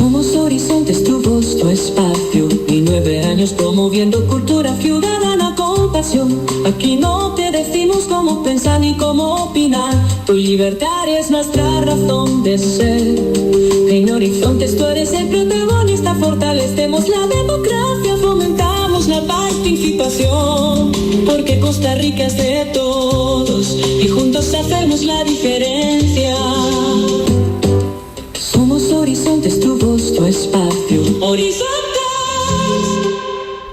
Somos Horizontes, tu voz, tu espacio. Y 9 años promoviendo cultura ciudadana con pasión. Aquí no te decimos cómo pensar ni cómo opinar. Tu libertad es nuestra razón de ser. En Horizontes tú eres el protagonista. Fortalecemos la democracia, fomentamos la participación. Porque Costa Rica es de todos y juntos hacemos la diferencia. Somos Horizontes, tu voz, tu espacio. Horizontes.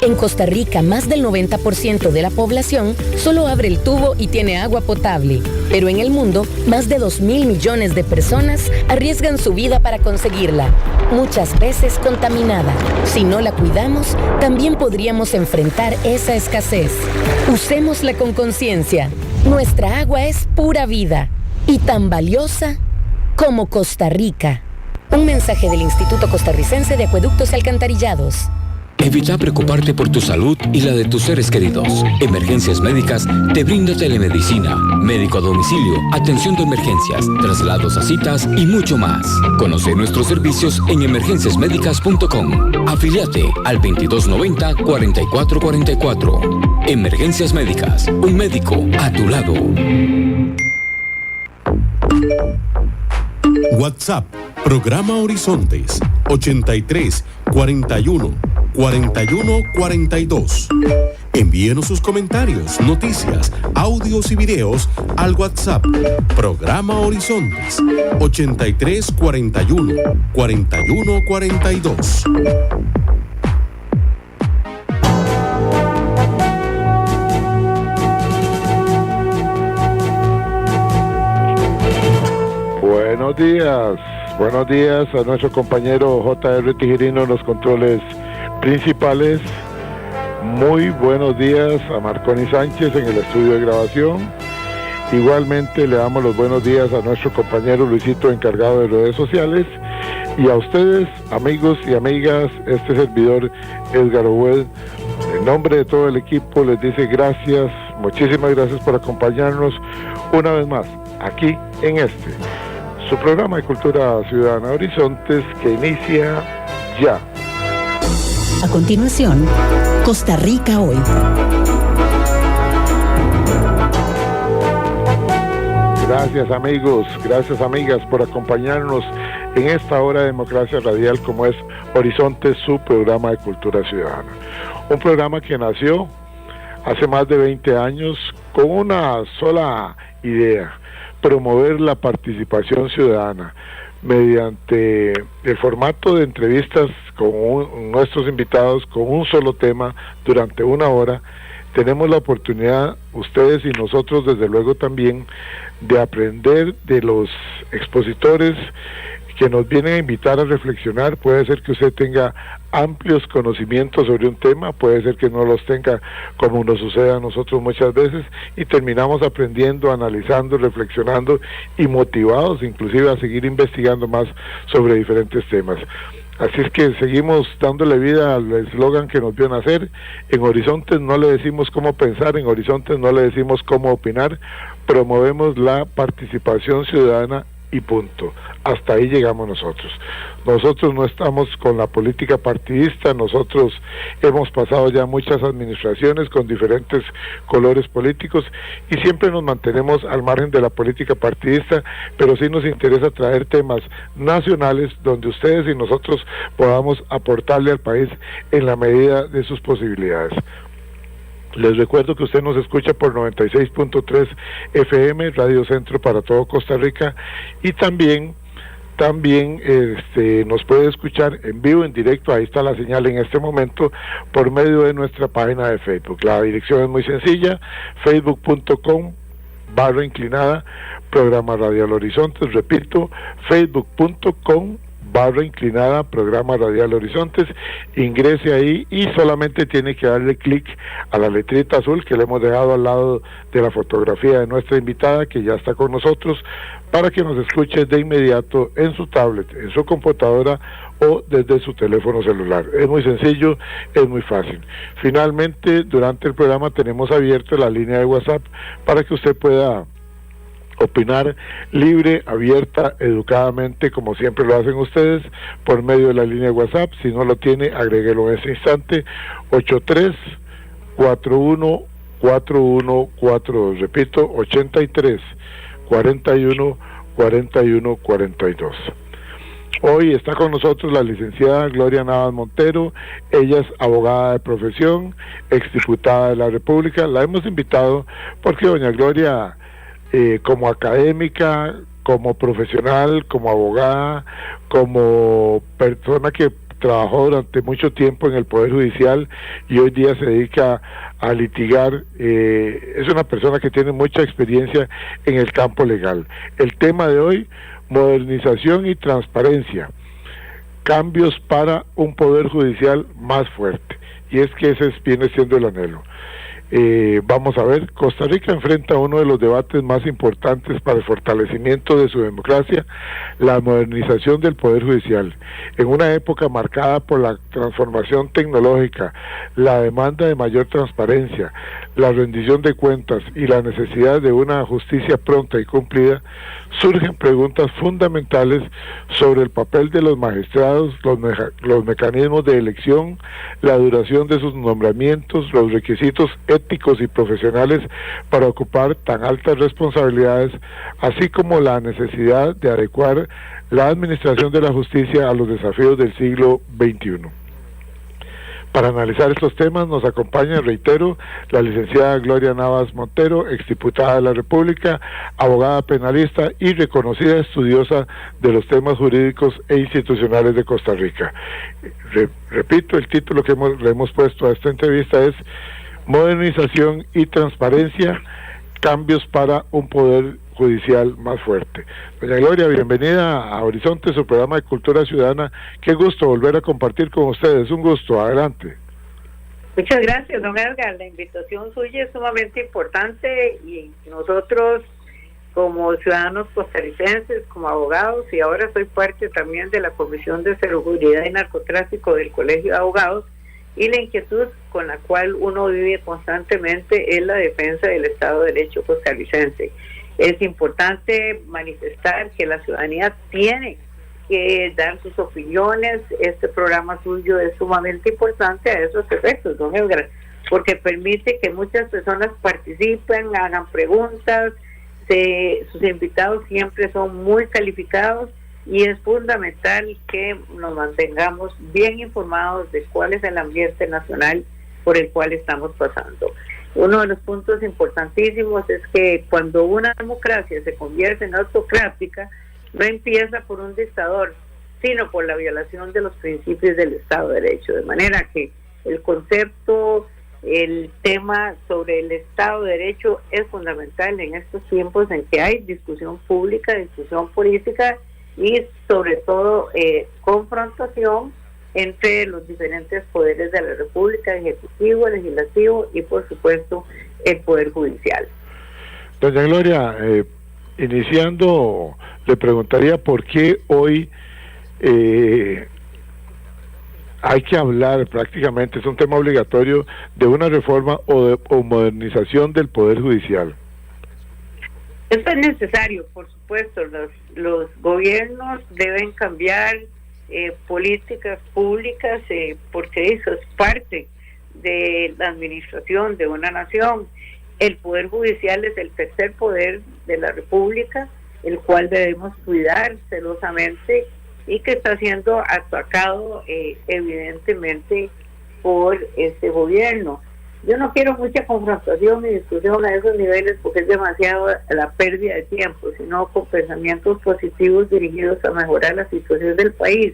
En Costa Rica, más del 90% de la población solo abre el tubo y tiene agua potable. Pero en el mundo, más de 2.000 millones de personas arriesgan su vida para conseguirla, muchas veces contaminada. Si no la cuidamos, también podríamos enfrentar esa escasez. Usémosla con conciencia. Nuestra agua es pura vida y tan valiosa como Costa Rica. Un mensaje del Instituto Costarricense de Acueductos y Alcantarillados. Evita preocuparte por tu salud y la de tus seres queridos. Emergencias Médicas te brinda telemedicina, médico a domicilio, atención de emergencias, traslados a citas y mucho más. Conoce nuestros servicios en emergenciasmedicas.com. Afíliate al 2290-4444. Emergencias Médicas, un médico a tu lado. WhatsApp, programa Horizontes, 83 41 41 42. Envíenos sus comentarios, noticias, audios y videos al WhatsApp, programa Horizontes, 83 41 41 42. Buenos días a nuestro compañero J.R. Tijerino en los controles principales. Muy buenos días a Marconi Sánchez en el estudio de grabación. Igualmente le damos los buenos días a nuestro compañero Luisito, encargado de redes sociales. Y a ustedes, amigos y amigas, este servidor Edgar Obuel, en nombre de todo el equipo, les dice gracias, muchísimas gracias por acompañarnos una vez más aquí en su programa de Cultura Ciudadana Horizontes, que inicia ya. A continuación, Costa Rica Hoy. Gracias amigos, gracias amigas por acompañarnos en esta hora de democracia radial como es Horizontes, su programa de Cultura Ciudadana. Un programa que nació hace más de 20 años con una sola idea: promover la participación ciudadana mediante el formato de entrevistas con nuestros invitados con un solo tema durante una hora. Tenemos la oportunidad, ustedes y nosotros desde luego también, de aprender de los expositores que nos vienen a invitar a reflexionar. Puede ser que usted tenga amplios conocimientos sobre un tema, puede ser que no los tenga, como nos sucede a nosotros muchas veces, y terminamos aprendiendo, analizando, reflexionando y motivados inclusive a seguir investigando más sobre diferentes temas. Así es que seguimos dándole vida al eslogan que nos vio nacer. En Horizontes no le decimos cómo pensar, en Horizontes no le decimos cómo opinar, promovemos la participación ciudadana y punto. Hasta ahí llegamos nosotros. Nosotros no estamos con la política partidista, nosotros hemos pasado ya muchas administraciones con diferentes colores políticos y siempre nos mantenemos al margen de la política partidista, pero sí nos interesa traer temas nacionales donde ustedes y nosotros podamos aportarle al país en la medida de sus posibilidades. Les recuerdo que usted nos escucha por 96.3 FM, Radio Centro para todo Costa Rica, y también nos puede escuchar en vivo, en directo, ahí está la señal en este momento, por medio de nuestra página de Facebook. La dirección es muy sencilla, facebook.com/inclinada, programa Radial Horizontes, repito, facebook.com/inclinada, programa Radial Horizontes. Ingrese ahí y solamente tiene que darle clic a la letrita azul que le hemos dejado al lado de la fotografía de nuestra invitada, que ya está con nosotros, para que nos escuche de inmediato en su tablet, en su computadora o desde su teléfono celular. Es muy sencillo, es muy fácil. Finalmente, durante el programa tenemos abierta la línea de WhatsApp para que usted pueda opinar libre, abierta, educadamente, como siempre lo hacen ustedes, por medio de la línea de WhatsApp. Si no lo tiene, agréguelo en ese instante, 83-41-4142. Repito, 83-41-4142. Hoy está con nosotros la licenciada Gloria Navas Montero. Ella es abogada de profesión, exdiputada de la República. La hemos invitado porque doña Gloria, como académica, como profesional, como abogada, como persona que trabajó durante mucho tiempo en el Poder Judicial y hoy día se dedica a litigar, es una persona que tiene mucha experiencia en el campo legal. El tema de hoy: modernización y transparencia, cambios para un poder judicial más fuerte. Y es que ese viene siendo el anhelo. Vamos a ver, Costa Rica enfrenta uno de los debates más importantes para el fortalecimiento de su democracia, la modernización del Poder Judicial. En una época marcada por la transformación tecnológica, la demanda de mayor transparencia, la rendición de cuentas y la necesidad de una justicia pronta y cumplida, surgen preguntas fundamentales sobre el papel de los magistrados, los mecanismos de elección, la duración de sus nombramientos, los requisitos éticos y profesionales para ocupar tan altas responsabilidades, así como la necesidad de adecuar la administración de la justicia a los desafíos del siglo XXI. Para analizar estos temas nos acompaña, reitero, la licenciada Gloria Navas Montero, exdiputada de la República, abogada penalista y reconocida estudiosa de los temas jurídicos e institucionales de Costa Rica. Repito, el título que le hemos puesto a esta entrevista es Modernización y Transparencia, cambios para un poder judicial más fuerte. Doña Gloria, bienvenida a Horizonte, su programa de Cultura Ciudadana. Qué gusto volver a compartir con ustedes, un gusto, adelante. Muchas gracias, don Edgar. La invitación suya es sumamente importante y nosotros como ciudadanos costarricenses, como abogados, y ahora soy parte también de la Comisión de Seguridad y Narcotráfico del Colegio de Abogados, y la inquietud con la cual uno vive constantemente es la defensa del Estado de Derecho costarricense. Es importante manifestar que la ciudadanía tiene que dar sus opiniones. Este programa suyo es sumamente importante a esos efectos, don Edgar, porque permite que muchas personas participen, hagan preguntas. Sus invitados siempre son muy calificados y es fundamental que nos mantengamos bien informados de cuál es el ambiente nacional por el cual estamos pasando. Uno de los puntos importantísimos es que cuando una democracia se convierte en autocrática, no empieza por un dictador, sino por la violación de los principios del Estado de Derecho. De manera que el concepto, el tema sobre el Estado de Derecho es fundamental en estos tiempos en que hay discusión pública, discusión política y sobre todo confrontación entre los diferentes poderes de la República, ejecutivo, legislativo y por supuesto el Poder Judicial. Doña Gloria, iniciando, le preguntaría por qué hoy hay que hablar, prácticamente es un tema obligatorio, de una reforma o modernización del Poder Judicial. Esto es necesario, por supuesto. Los gobiernos deben cambiar políticas públicas porque eso es parte de la administración de una nación. El Poder Judicial es el tercer poder de la República, el cual debemos cuidar celosamente y que está siendo atacado evidentemente por este gobierno. Yo no quiero mucha confrontación y discusión a esos niveles porque es demasiado la pérdida de tiempo, sino con pensamientos positivos dirigidos a mejorar la situación del país.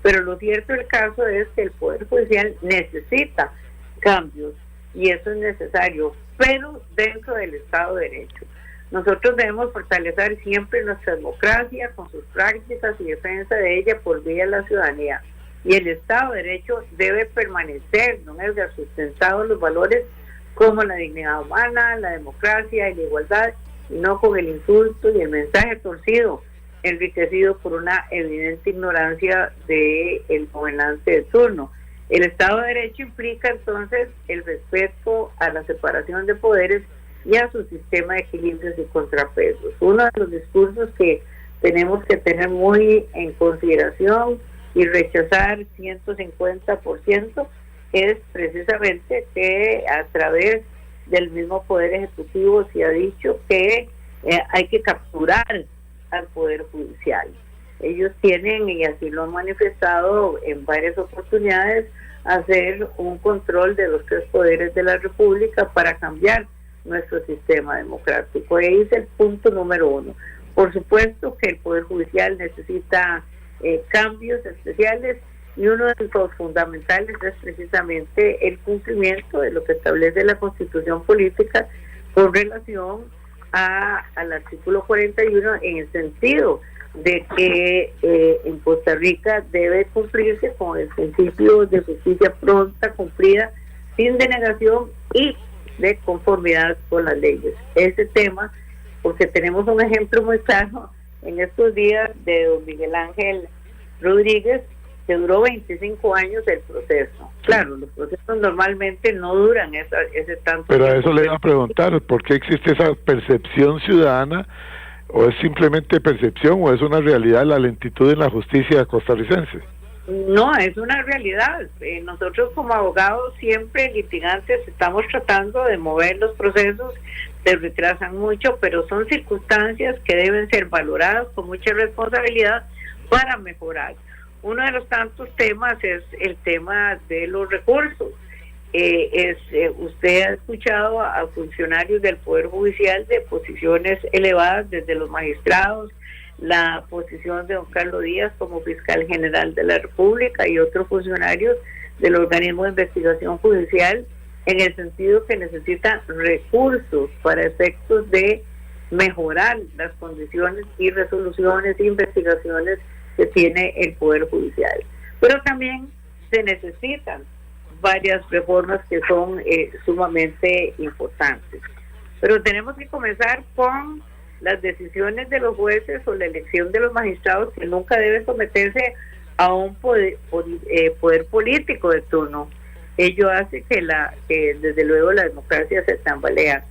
Pero lo cierto del caso es que el Poder Judicial necesita cambios y eso es necesario, pero dentro del Estado de Derecho. Nosotros debemos fortalecer siempre nuestra democracia con sus prácticas y defensa de ella por vía de la ciudadanía. Y el Estado de Derecho debe permanecer, no es sustentado en los valores como la dignidad humana, la democracia y la igualdad, y no con el insulto y el mensaje torcido, enriquecido por una evidente ignorancia del gobernante de turno. El Estado de Derecho implica entonces el respeto a la separación de poderes y a su sistema de equilibrios y contrapesos. Uno de los discursos que tenemos que tener muy en consideración y rechazar 150% es precisamente que a través del mismo Poder Ejecutivo se ha dicho que hay que capturar al Poder Judicial. Ellos tienen, y así lo han manifestado en varias oportunidades, hacer un control de los 3 poderes de la República para cambiar nuestro sistema democrático. Ahí es el punto número 1. Por supuesto que el Poder Judicial necesita cambios especiales, y uno de los fundamentales es precisamente el cumplimiento de lo que establece la Constitución Política con relación al artículo 41, en el sentido de que en Costa Rica debe cumplirse con el principio de justicia pronta, cumplida, sin denegación y de conformidad con las leyes. Ese tema, porque tenemos un ejemplo muy claro en estos días de don Miguel Ángel Rodríguez, que duró 25 años el proceso. Claro, los procesos normalmente no duran ese tanto Pero tiempo. a eso le iba a preguntar, ¿por qué existe esa percepción ciudadana? ¿O es simplemente percepción o es una realidad la lentitud en la justicia costarricense? No, es una realidad. Nosotros como abogados, siempre litigantes, estamos tratando de mover los procesos, se retrasan mucho, pero son circunstancias que deben ser valoradas con mucha responsabilidad para mejorar. Uno de los tantos temas es el tema de los recursos. Usted ha escuchado a funcionarios del Poder Judicial de posiciones elevadas, desde los magistrados, la posición de don Carlos Díaz como fiscal general de la República y otros funcionarios del organismo de investigación judicial, en el sentido que necesitan recursos para efectos de mejorar las condiciones y resoluciones e investigaciones que tiene el Poder Judicial. Pero también se necesitan varias reformas que son sumamente importantes. Pero tenemos que comenzar con las decisiones de los jueces o la elección de los magistrados, que nunca debe someterse a un poder político de turno. Ello hace que desde luego la democracia se tambalea.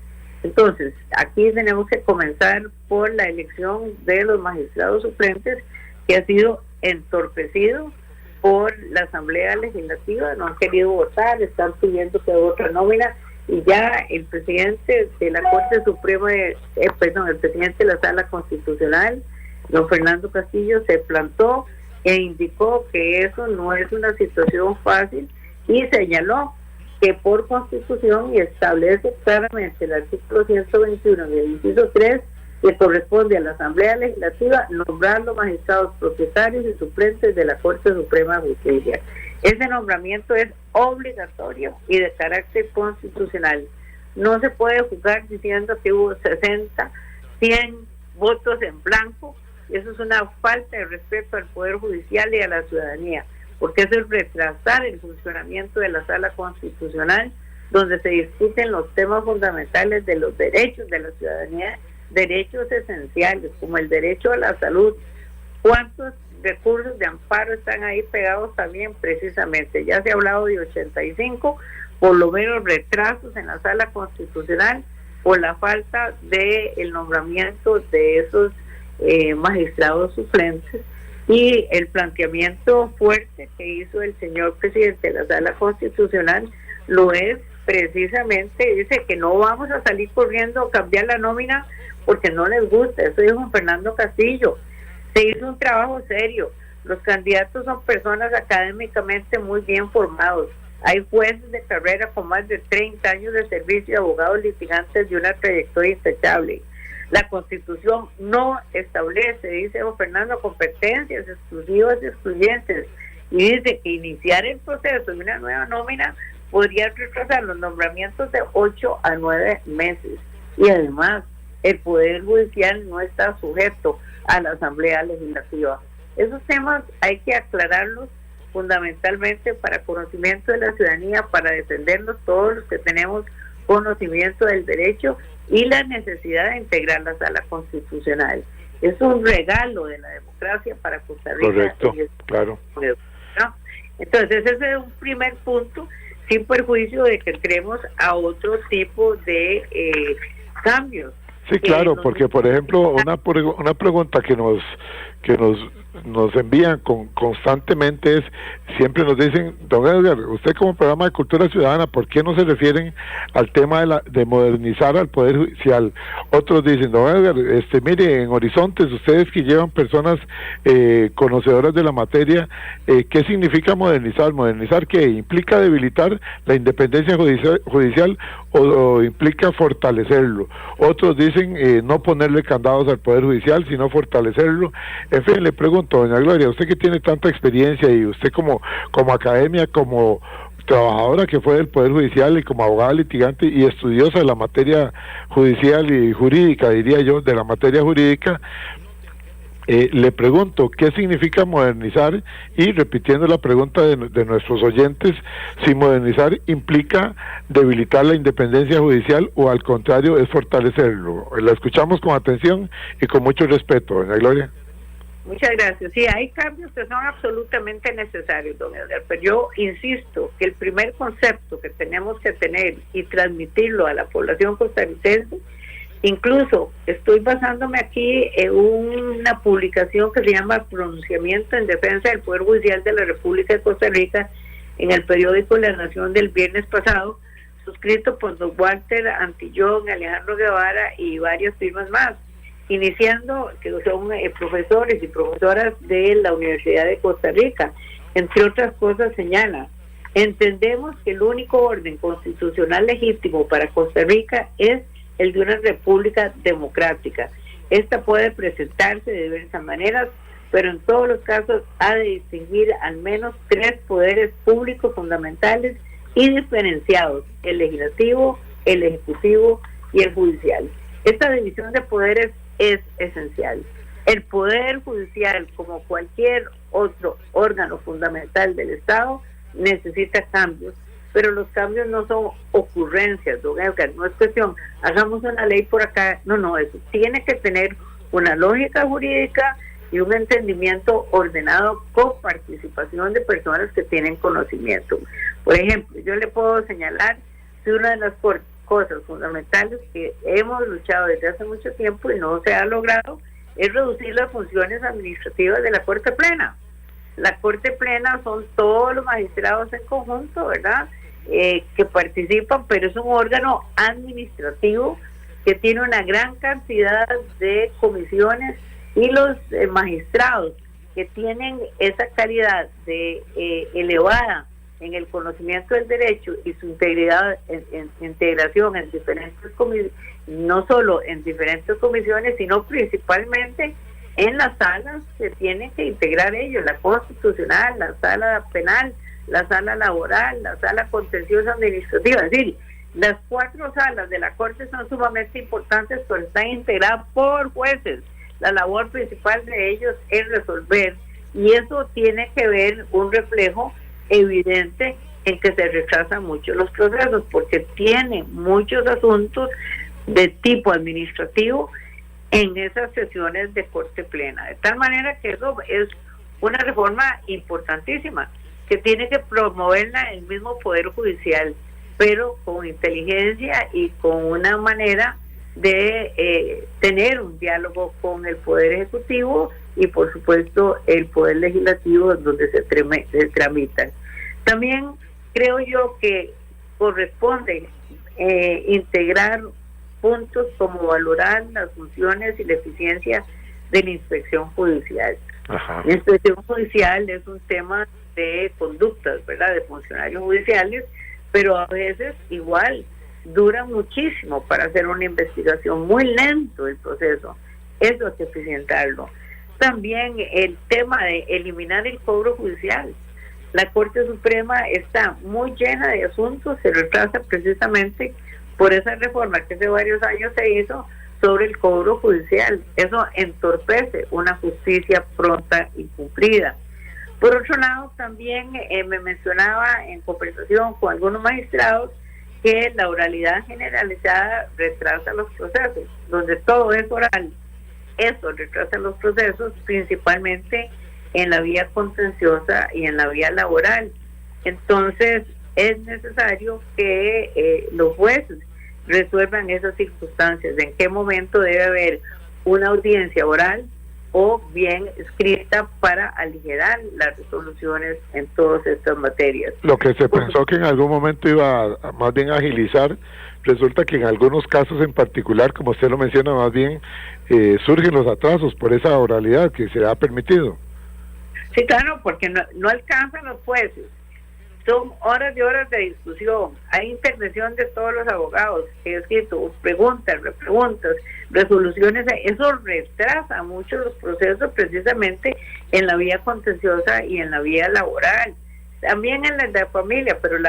Entonces, aquí tenemos que comenzar por la elección de los magistrados suplentes, que ha sido entorpecido por la Asamblea Legislativa. No han querido votar, están pidiendo que haga otra nómina, y ya el presidente de la Corte Suprema, el presidente de la Sala Constitucional, don Fernando Castillo, se plantó e indicó que eso no es una situación fácil, y señaló que por Constitución, y establece claramente el artículo 121 del inciso 3, que corresponde a la Asamblea Legislativa nombrar los magistrados propietarios y suplentes de la Corte Suprema de Justicia. Ese nombramiento es obligatorio y de carácter constitucional. No se puede jugar diciendo que hubo 60, 100 votos en blanco. Eso es una falta de respeto al Poder Judicial y a la ciudadanía, porque eso es retrasar el funcionamiento de la Sala Constitucional, donde se discuten los temas fundamentales de los derechos de la ciudadanía, derechos esenciales como el derecho a la salud. ¿Cuántos recursos de amparo están ahí pegados también? Precisamente, ya se ha hablado de 85, por lo menos retrasos en la Sala Constitucional por la falta de el nombramiento de esos magistrados suplentes, y el planteamiento fuerte que hizo el señor presidente de la Sala Constitucional lo es precisamente, dice que no vamos a salir corriendo a cambiar la nómina porque no les gusta. Eso dijo Fernando Castillo. Se hizo un trabajo serio. Los candidatos son personas académicamente muy bien formados. Hay jueces de carrera con más de 30 años de servicio y abogados litigantes de una trayectoria intachable. La Constitución no establece, dice don Fernando, competencias exclusivas y excluyentes, y dice que iniciar el proceso de una nueva nómina podría retrasar los nombramientos de 8 a 9 meses. Y además, el Poder Judicial no está sujeto a la Asamblea Legislativa. Esos temas hay que aclararlos fundamentalmente para conocimiento de la ciudadanía, para defendernos todos los que tenemos conocimiento del derecho y la necesidad de integrar la Sala Constitucional. Es un regalo de la democracia para Costa Rica. Correcto, claro. ¿No? Entonces ese es un primer punto sin perjuicio de que entremos a otro tipo de cambios. Sí, claro, porque por ejemplo una pregunta que nos envían constantemente es, siempre nos dicen, don Edgar, usted como programa de cultura ciudadana, ¿por qué no se refieren al tema de modernizar al Poder Judicial? Otros dicen, don Edgar, mire, en Horizontes, ustedes que llevan personas conocedoras de la materia, ¿qué significa modernizar? ¿Modernizar qué? ¿Implica debilitar la independencia judicial o implica fortalecerlo? Otros dicen no ponerle candados al Poder Judicial, sino fortalecerlo. En fin, le pregunto, doña Gloria, usted que tiene tanta experiencia y usted como academia, como trabajadora que fue del Poder Judicial y como abogada litigante y estudiosa de la materia judicial y jurídica, diría yo, de la materia jurídica, le pregunto, ¿qué significa modernizar? Y repitiendo la pregunta de nuestros oyentes, si modernizar implica debilitar la independencia judicial o al contrario es fortalecerlo. La escuchamos con atención y con mucho respeto, doña Gloria. Muchas gracias. Sí, hay cambios que son absolutamente necesarios, don Edgar, pero yo insisto que el primer concepto que tenemos que tener y transmitirlo a la población costarricense, incluso estoy basándome aquí en una publicación que se llama Pronunciamiento en Defensa del Poder Judicial de la República de Costa Rica en el periódico La Nación del viernes pasado, suscrito por don Walter Antillón, Alejandro Guevara y varias firmas más, iniciando que son profesores y profesoras de la Universidad de Costa Rica. Entre otras cosas señala: entendemos que el único orden constitucional legítimo para Costa Rica es el de una república democrática. Esta puede presentarse de diversas maneras, pero en todos los casos ha de distinguir al menos 3 poderes públicos fundamentales y diferenciados: el legislativo, el ejecutivo y el judicial. Esta división de poderes es esencial. El Poder Judicial, como cualquier otro órgano fundamental del Estado, necesita cambios, pero los cambios no son ocurrencias, don Edgar, no es cuestión, hagamos una ley por acá, no, eso tiene que tener una lógica jurídica y un entendimiento ordenado con participación de personas que tienen conocimiento. Por ejemplo, yo le puedo señalar que una de las cosas fundamentales que hemos luchado desde hace mucho tiempo y no se ha logrado es reducir las funciones administrativas de la Corte Plena. La Corte Plena son todos los magistrados en conjunto, ¿verdad?, que participan, pero es un órgano administrativo que tiene una gran cantidad de comisiones y los magistrados que tienen esa calidad de elevada en el conocimiento del derecho y su integración en diferentes comisiones, no solo en diferentes comisiones, sino principalmente en las salas que tienen que integrar ellos: la constitucional, la sala penal, la sala laboral, la sala contenciosa administrativa. Es decir, las 4 salas de la Corte son sumamente importantes, pero están integradas por jueces. La labor principal de ellos es resolver, y eso tiene que ver un reflejo evidente en que se retrasan mucho los procesos, porque tiene muchos asuntos de tipo administrativo en esas sesiones de Corte Plena, de tal manera que eso es una reforma importantísima que tiene que promoverla el mismo Poder Judicial, pero con inteligencia y con una manera de tener un diálogo con el Poder Ejecutivo y por supuesto el Poder Legislativo, donde se tramitan. También creo yo que corresponde integrar puntos como valorar las funciones y la eficiencia de la inspección judicial. Ajá. La inspección judicial es un tema de conductas, ¿verdad?, de funcionarios judiciales, pero a veces igual dura muchísimo para hacer una investigación, muy lento el proceso. Eso hay que eficientarlo. También el tema de eliminar el cobro judicial. La Corte Suprema está muy llena de asuntos, se retrasa precisamente por esa reforma que hace varios años se hizo sobre el cobro judicial. Eso entorpece una justicia pronta y cumplida. Por otro lado, también me mencionaba en conversación con algunos magistrados que la oralidad generalizada retrasa los procesos, donde todo es oral. Eso retrasa los procesos, principalmente en la vía contenciosa y en la vía laboral. Entonces, es necesario que los jueces resuelvan esas circunstancias, en qué momento debe haber una audiencia oral o bien escrita para aligerar las resoluciones en todas estas materias. Lo que se pensó que en algún momento iba a más bien agilizar, resulta que en algunos casos en particular, como usted lo menciona, más bien surgen los atrasos por esa oralidad que se ha permitido. Sí, claro, porque no alcanzan los jueces. Son horas y horas de discusión, hay intervención de todos los abogados, escrito, preguntas, repreguntas, resoluciones, eso retrasa mucho los procesos precisamente en la vía contenciosa y en la vía laboral, también en la de familia, pero el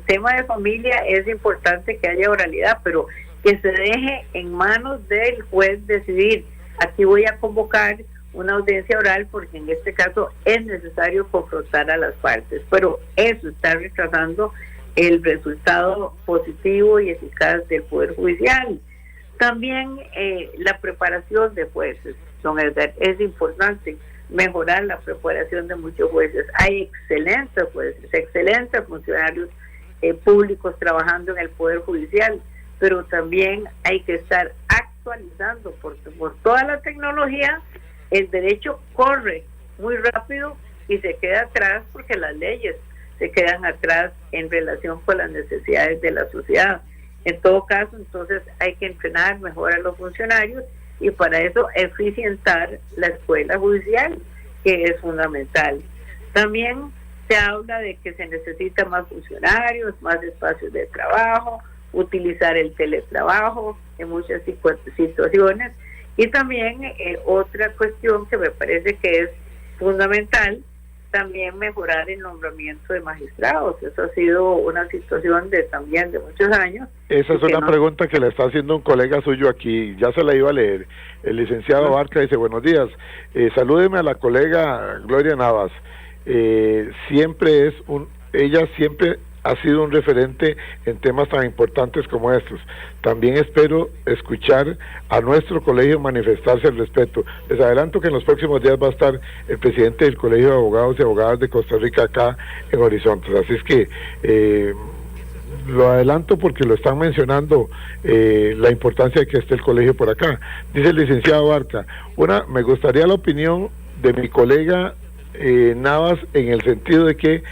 tema de familia es importante que haya oralidad, pero que se deje en manos del juez decidir, aquí voy a convocar una audiencia oral porque en este caso es necesario confrontar a las partes, pero eso está retrasando el resultado positivo y eficaz del Poder Judicial. También la preparación de jueces, don Edgar, es importante mejorar la preparación de muchos jueces. Hay excelentes jueces, excelentes funcionarios públicos trabajando en el Poder Judicial, pero también hay que estar actualizando porque por toda la tecnología el derecho corre muy rápido y se queda atrás porque las leyes se quedan atrás en relación con las necesidades de la sociedad. En todo caso, entonces hay que entrenar mejor a los funcionarios y para eso eficientar la escuela judicial, que es fundamental. También se habla de que se necesita más funcionarios, más espacios de trabajo, utilizar el teletrabajo en muchas situaciones. Y también otra cuestión que me parece que es fundamental, también mejorar el nombramiento de magistrados. Eso ha sido una situación también de muchos años. Esa es una pregunta que le está haciendo un colega suyo aquí, ya se la iba a leer. El licenciado Abarca dice, buenos días, salúdeme a la colega Gloria Navas. Ella siempre ha sido un referente en temas tan importantes como estos. También espero escuchar a nuestro colegio manifestarse al respeto. Les adelanto que en los próximos días va a estar el presidente del Colegio de Abogados y Abogadas de Costa Rica acá en Horizontes, así es que lo adelanto porque lo están mencionando, la importancia de que esté el colegio por acá. Dice el licenciado Barca, me gustaría la opinión de mi colega Navas en el sentido de que,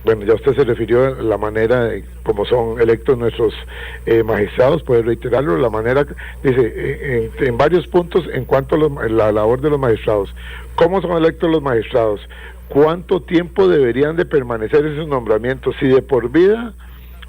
bueno, ya usted se refirió a la manera como son electos nuestros magistrados, puede reiterarlo, la manera, dice, en varios puntos en cuanto a la labor de los magistrados. ¿Cómo son electos los magistrados? ¿Cuánto tiempo deberían de permanecer esos nombramientos? ¿Si de por vida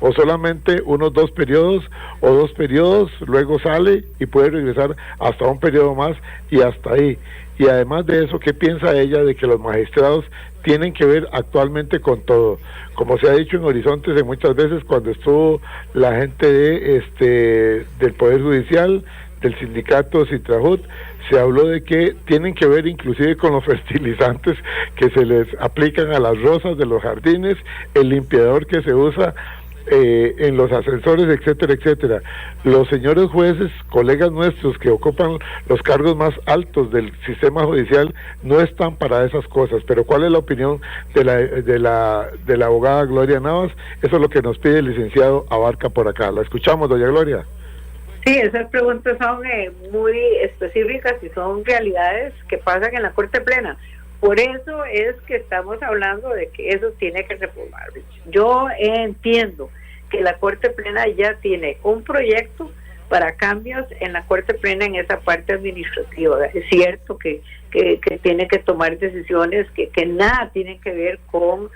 o solamente unos 2 periodos o 2 periodos, luego sale y puede regresar hasta un periodo más y hasta ahí? Y además de eso, ¿qué piensa ella de que los magistrados tienen que ver actualmente con todo? Como se ha dicho en Horizontes muchas veces, cuando estuvo la gente del Poder Judicial, del sindicato Citrajut, se habló de que tienen que ver inclusive con los fertilizantes que se les aplican a las rosas de los jardines, el limpiador que se usa en los ascensores, etcétera, etcétera. Los señores jueces, colegas nuestros que ocupan los cargos más altos del sistema judicial, no están para esas cosas. Pero ¿cuál es la opinión de la abogada Gloria Navas? Eso es lo que nos pide el licenciado Abarca por acá. La escuchamos, doña Gloria. Sí, esas preguntas son muy específicas y son realidades que pasan en la Corte Plena. Por eso es que estamos hablando de que eso tiene que reformar. Yo entiendo que la Corte Plena ya tiene un proyecto para cambios en la Corte Plena en esa parte administrativa. Es cierto que tiene que tomar decisiones que nada tienen que ver con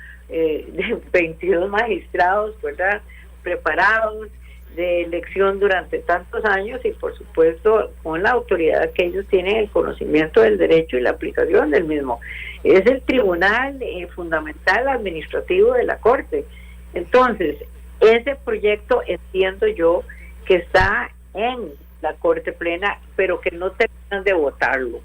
22 magistrados, ¿verdad?, preparados, de elección durante tantos años y por supuesto con la autoridad que ellos tienen, el conocimiento del derecho y la aplicación del mismo. Es el tribunal fundamental administrativo de la Corte. Entonces, ese proyecto entiendo yo que está en la Corte Plena, pero que no terminan de votarlo.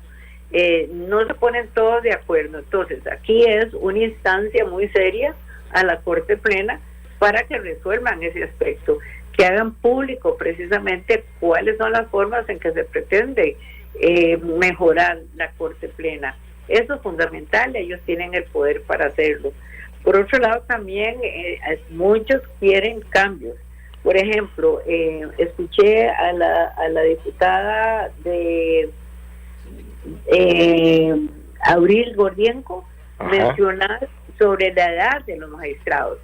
No se ponen todos de acuerdo. Entonces, aquí es una instancia muy seria a la Corte Plena para que resuelvan ese aspecto, que hagan público precisamente cuáles son las formas en que se pretende mejorar la Corte Plena. Eso es fundamental, ellos tienen el poder para hacerlo. Por otro lado, también muchos quieren cambios. Por ejemplo, escuché a la diputada de Abril Gordienco mencionar sobre la edad de los magistrados.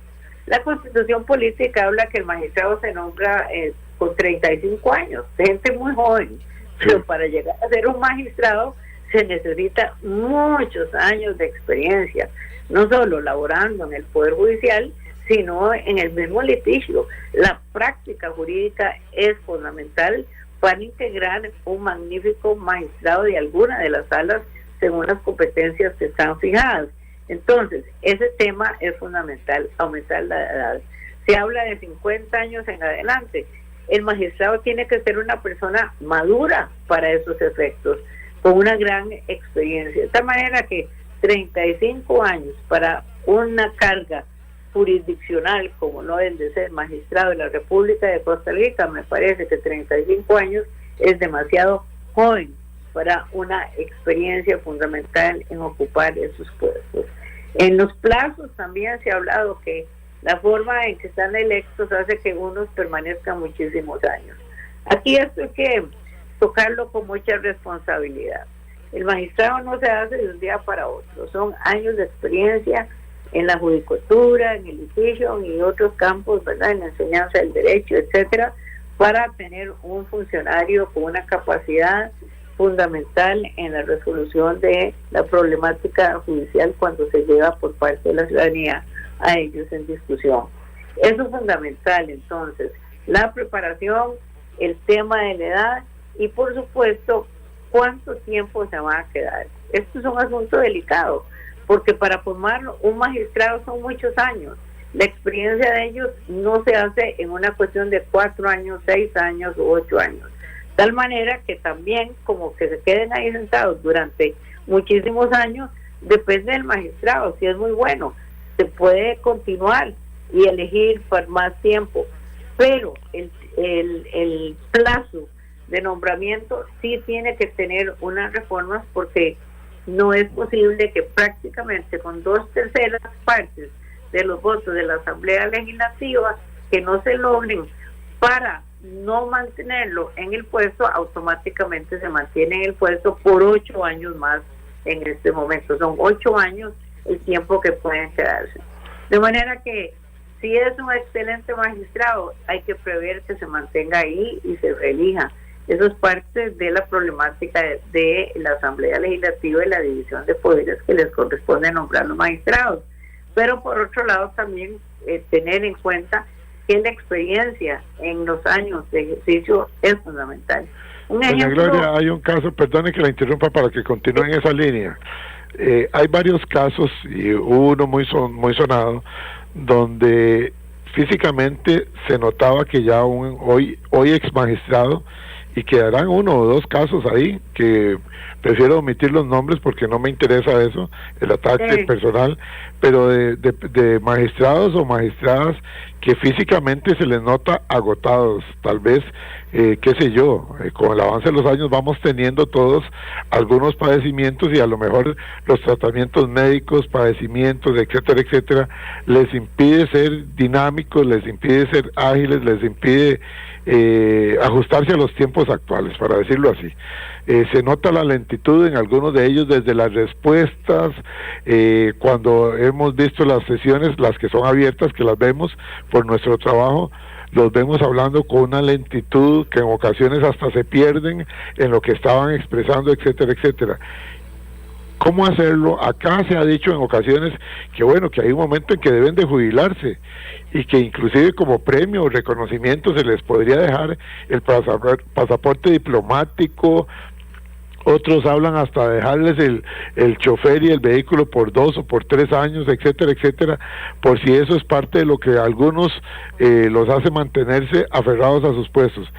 La Constitución Política habla que el magistrado se nombra con 35 años, gente muy joven, pero para llegar a ser un magistrado se necesita muchos años de experiencia, no solo laborando en el Poder Judicial, sino en el mismo litigio. La práctica jurídica es fundamental para integrar un magnífico magistrado de alguna de las salas según las competencias que están fijadas. Entonces, ese tema es fundamental, aumentar la edad. Se habla de 50 años en adelante. El magistrado tiene que ser una persona madura para esos efectos, con una gran experiencia. De tal manera que 35 años para una carga jurisdiccional como no es de ser magistrado de la República de Costa Rica, me parece que 35 años es demasiado joven para una experiencia fundamental en ocupar esos puestos. En los plazos también se ha hablado que la forma en que están electos hace que unos permanezcan muchísimos años. Aquí esto hay que tocarlo con mucha responsabilidad. El magistrado no se hace de un día para otro, son años de experiencia en la judicatura, en el litigio y otros campos, ¿verdad?, en la enseñanza del derecho, etcétera, para tener un funcionario con una capacidad fundamental en la resolución de la problemática judicial cuando se lleva por parte de la ciudadanía a ellos en discusión. Eso es fundamental, entonces, la preparación, el tema de la edad y, por supuesto, cuánto tiempo se va a quedar. Esto es un asunto delicado, porque para formar un magistrado son muchos años. La experiencia de ellos no se hace en una cuestión de 4 años, 6 años o 8 años. Tal manera que también, como que se queden ahí sentados durante muchísimos años, depende del magistrado. Si es muy bueno, se puede continuar y elegir por más tiempo, pero el plazo de nombramiento sí tiene que tener unas reformas, porque no es posible que prácticamente con 2/3 partes de los votos de la Asamblea Legislativa que no se logren para no mantenerlo en el puesto, automáticamente se mantiene en el puesto por 8 años más en este momento. Son 8 años el tiempo que pueden quedarse. De manera que si es un excelente magistrado, hay que prever que se mantenga ahí y se reelija. Eso es parte de la problemática de la Asamblea Legislativa y la división de poderes que les corresponde nombrar los magistrados. Pero por otro lado también tener en cuenta que la experiencia en los años de ejercicio es fundamental. Doña Gloria, hay un caso, perdone que la interrumpa para que continúe en esa línea. Hay varios casos, y uno muy sonado, donde físicamente se notaba que ya hoy ex magistrado, y quedarán 1 o 2 casos ahí, que prefiero omitir los nombres porque no me interesa eso, el ataque personal, pero de magistrados o magistradas que físicamente se les nota agotados, tal vez, qué sé yo, con el avance de los años vamos teniendo todos algunos padecimientos, y a lo mejor los tratamientos médicos, padecimientos, etcétera, etcétera, les impide ser dinámicos, les impide ser ágiles, les impide ajustarse a los tiempos actuales, para decirlo así. Se nota la lentitud en algunos de ellos desde las respuestas, cuando hemos visto las sesiones, las que son abiertas, que las vemos por nuestro trabajo, los vemos hablando con una lentitud que en ocasiones hasta se pierden en lo que estaban expresando, etcétera, etcétera. ¿Cómo hacerlo? Acá se ha dicho en ocasiones que bueno, que hay un momento en que deben de jubilarse, y que inclusive como premio o reconocimiento se les podría dejar el pasaporte diplomático. Otros hablan hasta dejarles el chofer y el vehículo por 2 o por 3 años, etcétera, etcétera, por si eso es parte de lo que a algunos los hace mantenerse aferrados a sus puestos.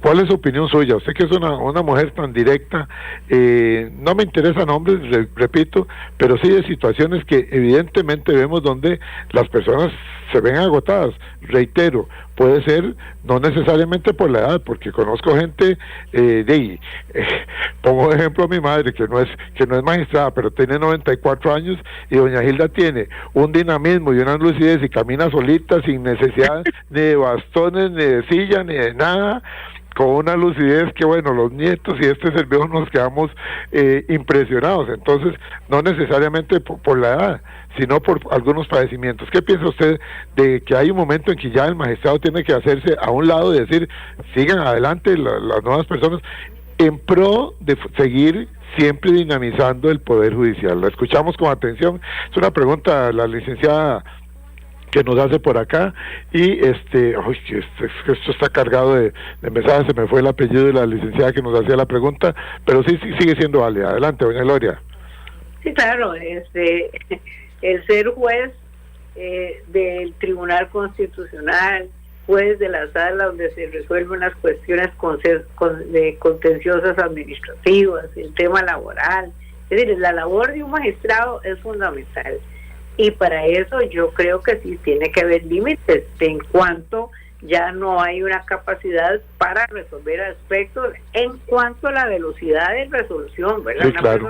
¿Cuál es su opinión suya? Usted que es una mujer tan directa, no me interesan nombres, repito, pero sí de situaciones que evidentemente vemos donde las personas se ven agotadas. Reitero, puede ser no necesariamente por la edad, porque conozco gente pongo de ejemplo a mi madre que no es magistrada, pero tiene 94 años, y doña Hilda tiene un dinamismo y una lucidez y camina solita sin necesidad ni de bastones, ni de silla, ni de nada, con una lucidez que, bueno, los nietos y este servidor nos quedamos impresionados. Entonces, no necesariamente por la edad, sino por algunos padecimientos. ¿Qué piensa usted de que hay un momento en que ya el magistrado tiene que hacerse a un lado y decir, sigan adelante las nuevas personas, en pro de seguir siempre dinamizando el Poder Judicial? La escuchamos con atención. Es una pregunta la licenciada que nos hace por acá, y esto está cargado de mensajes. Se me fue el apellido de la licenciada que nos hacía la pregunta, pero sí sigue siendo válida. Adelante, doña Gloria. Sí, claro, el ser juez del Tribunal Constitucional, juez de la sala donde se resuelven unas cuestiones contenciosas administrativas, el tema laboral, es decir, la labor de un magistrado es fundamental. Y para eso yo creo que sí tiene que haber límites en cuanto ya no hay una capacidad para resolver aspectos en cuanto a la velocidad de resolución, ¿verdad? Sí, claro.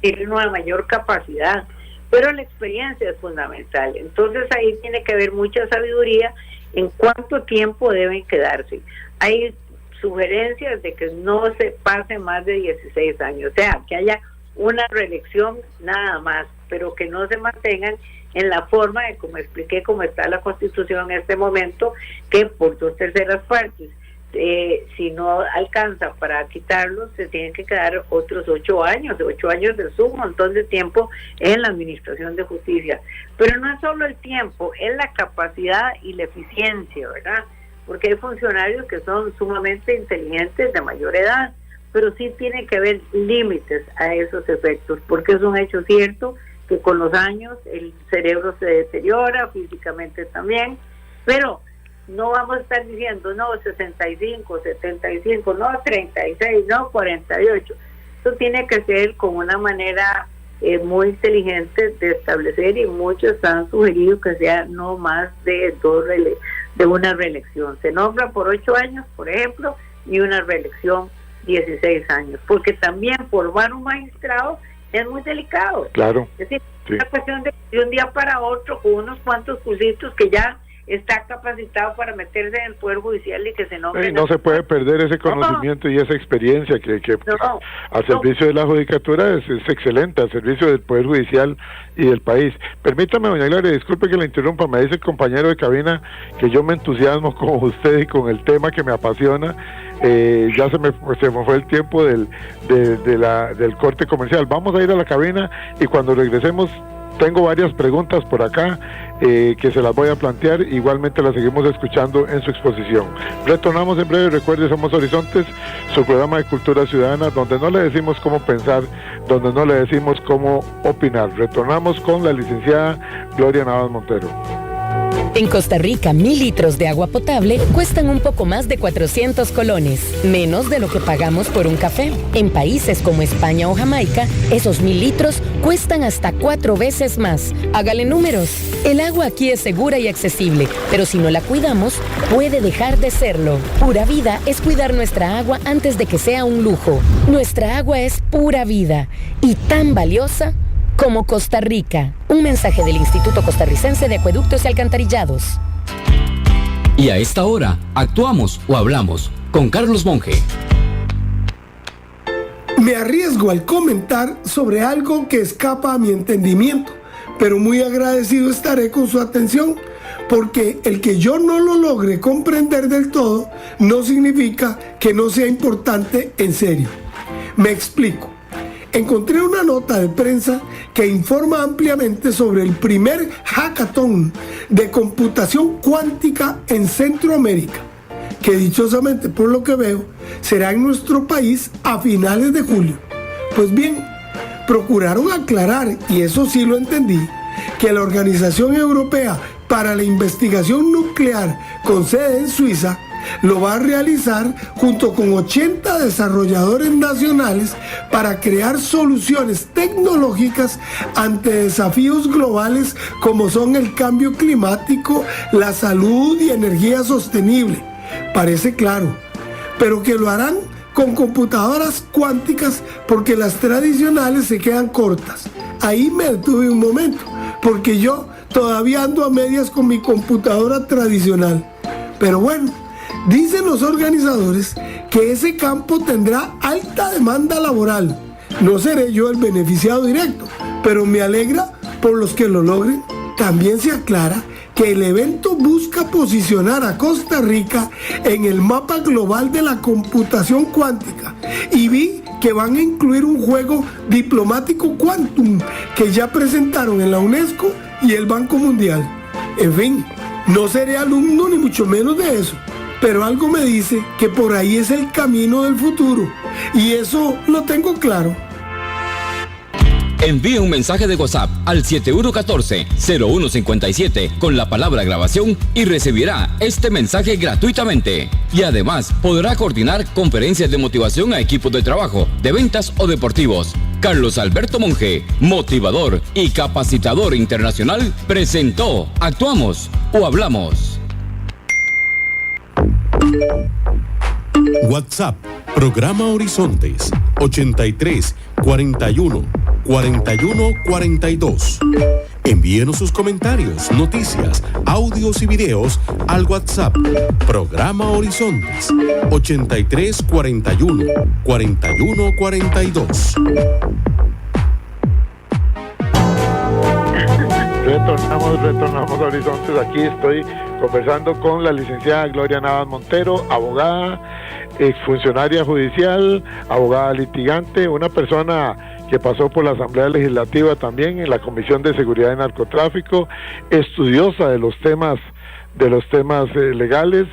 Tiene una mayor capacidad, pero la experiencia es fundamental. Entonces ahí tiene que haber mucha sabiduría en cuánto tiempo deben quedarse. Hay sugerencias de que no se pase más de 16 años, o sea, que haya una reelección nada más, pero que no se mantengan en la forma de, como expliqué, como está la Constitución en este momento, que por 2/3 partes, si no alcanza para quitarlos, se tienen que quedar otros 8 años de un montón de tiempo en la administración de justicia. Pero no es solo el tiempo, es la capacidad y la eficiencia, ¿verdad? Porque hay funcionarios que son sumamente inteligentes de mayor edad, pero sí tiene que haber límites a esos efectos, porque es un hecho cierto que con los años el cerebro se deteriora, físicamente también, pero no vamos a estar diciendo, no, 65, 75, no, 36, no, 48. Eso tiene que ser con una manera muy inteligente de establecer, y muchos han sugerido que sea no más de una reelección. Se nombra por 8 años, por ejemplo, y una reelección 16 años, porque también formar un magistrado es muy delicado. Claro. Es decir, sí. una cuestión de un día para otro, con unos cuantos cursitos que ya está capacitado para meterse en el Poder Judicial y que se nombre. No se puede perder ese conocimiento y esa experiencia que al servicio de la judicatura es excelente, al servicio del Poder Judicial y del país. Permítame, doña Gloria, disculpe que la interrumpa, me dice el compañero de cabina que yo me entusiasmo con usted y con el tema que me apasiona. Ya se me fue el tiempo del corte comercial. Vamos a ir a la cabina y cuando regresemos tengo varias preguntas por acá que se las voy a plantear. Igualmente las seguimos escuchando en su exposición. Retornamos en breve. Recuerde, somos Horizontes, su programa de cultura ciudadana, donde no le decimos cómo pensar, donde no le decimos cómo opinar. Retornamos con la licenciada Gloria Navas Montero. En Costa Rica, 1,000 litros de agua potable cuestan un poco más de 400 colones, menos de lo que pagamos por un café. En países como España o Jamaica, esos 1,000 litros cuestan hasta 4 veces más. Hágale números. El agua aquí es segura y accesible, pero si no la cuidamos, puede dejar de serlo. Pura Vida es cuidar nuestra agua antes de que sea un lujo. Nuestra agua es pura vida y tan valiosa como Costa Rica. Un mensaje del Instituto Costarricense de Acueductos y Alcantarillados. Y a esta hora, actuamos o hablamos con Carlos Monge. Me arriesgo al comentar sobre algo que escapa a mi entendimiento, pero muy agradecido estaré con su atención, porque el que yo no lo logre comprender del todo no significa que no sea importante en serio. Me explico. Encontré una nota de prensa que informa ampliamente sobre el primer hackathon de computación cuántica en Centroamérica, que dichosamente, por lo que veo, será en nuestro país a finales de julio. Pues bien, procuraron aclarar, y eso sí lo entendí, que la Organización Europea para la Investigación Nuclear, con sede en Suiza, lo va a realizar junto con 80 desarrolladores nacionales para crear soluciones tecnológicas ante desafíos globales como son el cambio climático, la salud y energía sostenible. Parece claro, pero que lo harán con computadoras cuánticas porque las tradicionales se quedan cortas. Ahí me detuve un momento, porque yo todavía ando a medias con mi computadora tradicional. Pero bueno, dicen los organizadores que ese campo tendrá alta demanda laboral. No seré yo el beneficiado directo, pero me alegra por los que lo logren. También se aclara que el evento busca posicionar a Costa Rica en el mapa global de la computación cuántica, y vi que van a incluir un juego diplomático Quantum que ya presentaron en la UNESCO y el Banco Mundial. En fin, no seré alumno ni mucho menos de eso, pero algo me dice que por ahí es el camino del futuro, y eso lo tengo claro. Envíe un mensaje de WhatsApp al 7114-0157 con la palabra grabación y recibirá este mensaje gratuitamente. Y además podrá coordinar conferencias de motivación a equipos de trabajo, de ventas o deportivos. Carlos Alberto Monge, motivador y capacitador internacional, presentó Actuamos o Hablamos. WhatsApp, programa Horizontes, 83 41 41 42. Envíenos sus comentarios, noticias, audios y videos al WhatsApp, programa Horizontes, 83 41 41 42. Retornamos a Horizontes. Aquí estoy conversando con la licenciada Gloria Navas Montero, abogada, exfuncionaria judicial, abogada litigante, una persona que pasó por la Asamblea Legislativa también en la Comisión de Seguridad y Narcotráfico, estudiosa de los temas legales.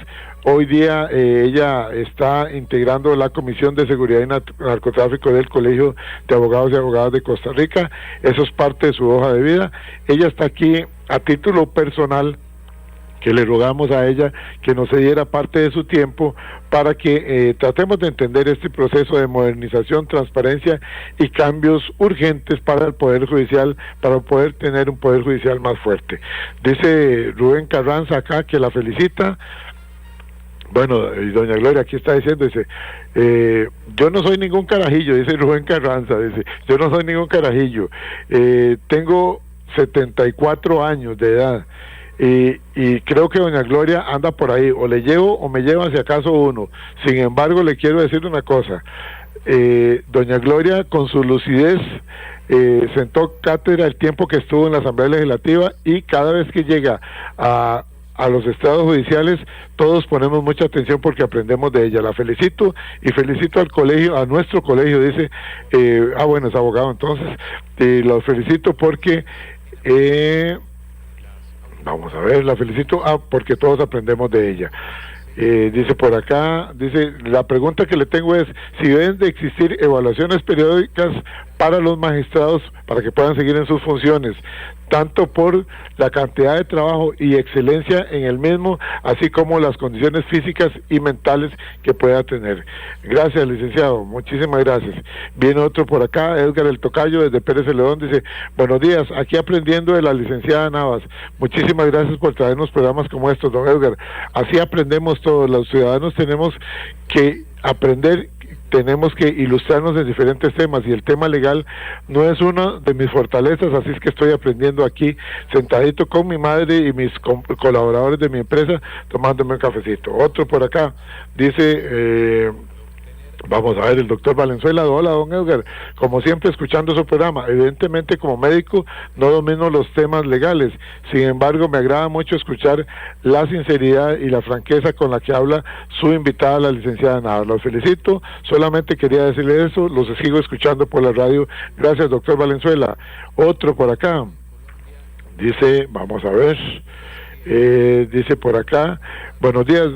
Hoy día ella está integrando la Comisión de Seguridad y Narcotráfico del Colegio de Abogados y Abogadas de Costa Rica. Eso es parte de su hoja de vida. Ella está aquí a título personal, que le rogamos a ella que nos cediera parte de su tiempo para que tratemos de entender este proceso de modernización, transparencia y cambios urgentes para el Poder Judicial, para poder tener un Poder Judicial más fuerte. Dice Rubén Carranza acá que la felicita. Bueno, y doña Gloria aquí está diciendo, dice, yo no soy ningún carajillo, dice Rubén Carranza, dice, yo no soy ningún carajillo, tengo 74 años de edad, y creo que doña Gloria anda por ahí, o le llevo o me lleva si acaso uno. Sin embargo, le quiero decir una cosa, doña Gloria con su lucidez sentó cátedra el tiempo que estuvo en la Asamblea Legislativa, y cada vez que llega a los estados judiciales, todos ponemos mucha atención porque aprendemos de ella. La felicito y felicito al colegio, a nuestro colegio, dice, bueno, es abogado entonces, lo felicito porque, vamos a ver, la felicito porque todos aprendemos de ella. Dice por acá, dice, la pregunta que le tengo es si deben de existir evaluaciones periódicas para los magistrados para que puedan seguir en sus funciones, tanto por la cantidad de trabajo y excelencia en el mismo, así como las condiciones físicas y mentales que pueda tener. Gracias, licenciado, muchísimas gracias. Viene otro por acá, Edgar El Tocayo desde Pérez Celedón, dice, buenos días, aquí aprendiendo de la licenciada Navas. Muchísimas gracias por traernos programas como estos, don Edgar. Así aprendemos todos, los ciudadanos tenemos que aprender, tenemos que ilustrarnos en diferentes temas, y el tema legal no es una de mis fortalezas, así es que estoy aprendiendo aquí sentadito con mi madre y mis colaboradores de mi empresa tomándome un cafecito. Otro por acá dice, vamos a ver, el doctor Valenzuela. Hola, don Edgar, como siempre escuchando su programa. Evidentemente como médico no domino los temas legales, sin embargo me agrada mucho escuchar la sinceridad y la franqueza con la que habla su invitada, la licenciada Navas. Los felicito, solamente quería decirle eso, los sigo escuchando por la radio. Gracias, doctor Valenzuela. Otro por acá dice, vamos a ver, dice por acá, buenos días,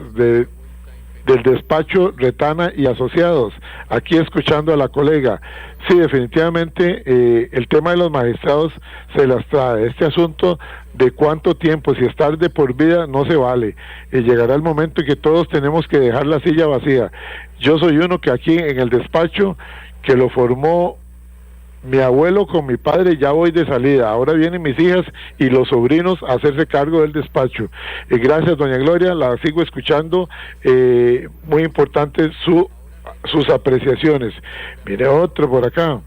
del despacho Retana y Asociados, aquí escuchando a la colega. Sí, definitivamente el tema de los magistrados se las trae. Este asunto de cuánto tiempo, si estar de por vida, no se vale. Llegará el momento en que todos tenemos que dejar la silla vacía. Yo soy uno que aquí en el despacho, que lo formó mi abuelo con mi padre, ya voy de salida. Ahora vienen mis hijas y los sobrinos a hacerse cargo del despacho. Gracias, doña Gloria, la sigo escuchando. Muy importante sus apreciaciones. Mire otro por acá.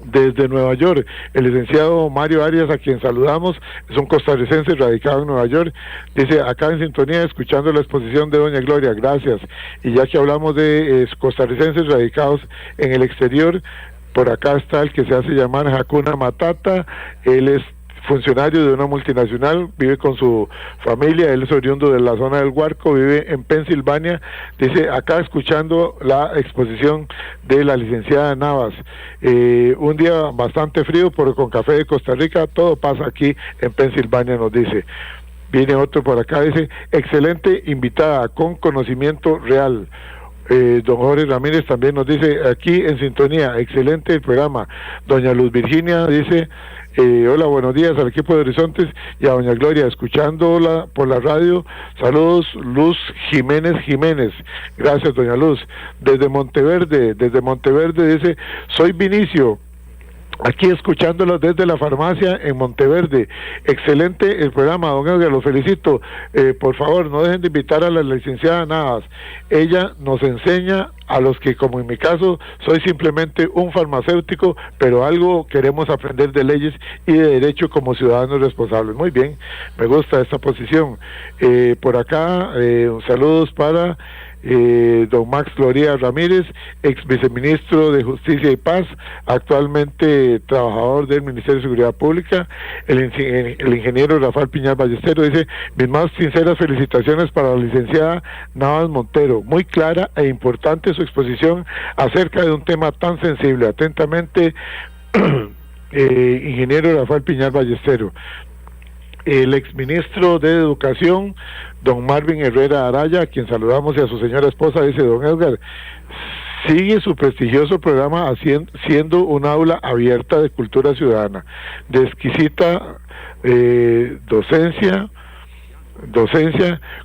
Desde Nueva York, el licenciado Mario Arias, a quien saludamos, es un costarricense radicado en Nueva York, dice, acá en sintonía, escuchando la exposición de doña Gloria, gracias. Y ya que hablamos de costarricenses radicados en el exterior, por acá está el que se hace llamar Hakuna Matata. Él es funcionario de una multinacional, vive con su familia, él es oriundo de la zona del Guarco, vive en Pensilvania. Dice, acá escuchando la exposición de la licenciada Navas, un día bastante frío, pero con café de Costa Rica, todo pasa aquí en Pensilvania, nos dice. Viene otro por acá, dice, excelente invitada, con conocimiento real. Don Jorge Ramírez también nos dice, aquí en sintonía, excelente el programa. Doña Luz Virginia dice, hola, buenos días al equipo de Horizontes y a doña Gloria, escuchándola por la radio. Saludos, Luz Jiménez. Gracias, doña Luz. Desde Monteverde dice, soy Vinicio, aquí escuchándolos desde la farmacia en Monteverde. Excelente el programa, don Edgar, los felicito. Por favor, no dejen de invitar a la licenciada Navas. Ella nos enseña a los que, como en mi caso, soy simplemente un farmacéutico, pero algo queremos aprender de leyes y de derecho como ciudadanos responsables. Muy bien, me gusta esta posición. Por acá, saludos para don Max Gloria Ramírez, ex viceministro de Justicia y Paz, actualmente trabajador del Ministerio de Seguridad Pública. El ingeniero Rafael Piñar Ballesteros dice, mis más sinceras felicitaciones para la licenciada Navas Montero, muy clara e importante su exposición acerca de un tema tan sensible. Atentamente, ingeniero Rafael Piñar Ballesteros. El exministro de Educación, don Marvin Herrera Araya, a quien saludamos, y a su señora esposa, dice, don Edgar, sigue su prestigioso programa siendo un aula abierta de cultura ciudadana, de exquisita docencia,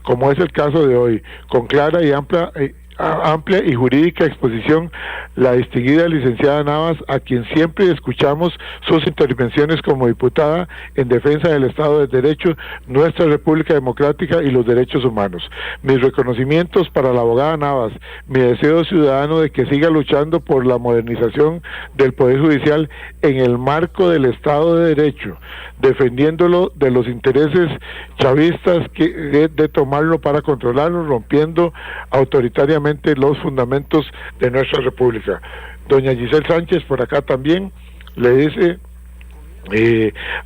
como es el caso de hoy, con clara y amplia y jurídica exposición, la distinguida licenciada Navas, a quien siempre escuchamos sus intervenciones como diputada en defensa del Estado de Derecho, nuestra República Democrática y los derechos humanos. Mis reconocimientos para la abogada Navas, mi deseo ciudadano de que siga luchando por la modernización del Poder Judicial en el marco del Estado de Derecho, defendiéndolo de los intereses chavistas de tomarlo para controlarlo, rompiendo autoritariamente los fundamentos de nuestra república. Doña Giselle Sánchez por acá también le dice,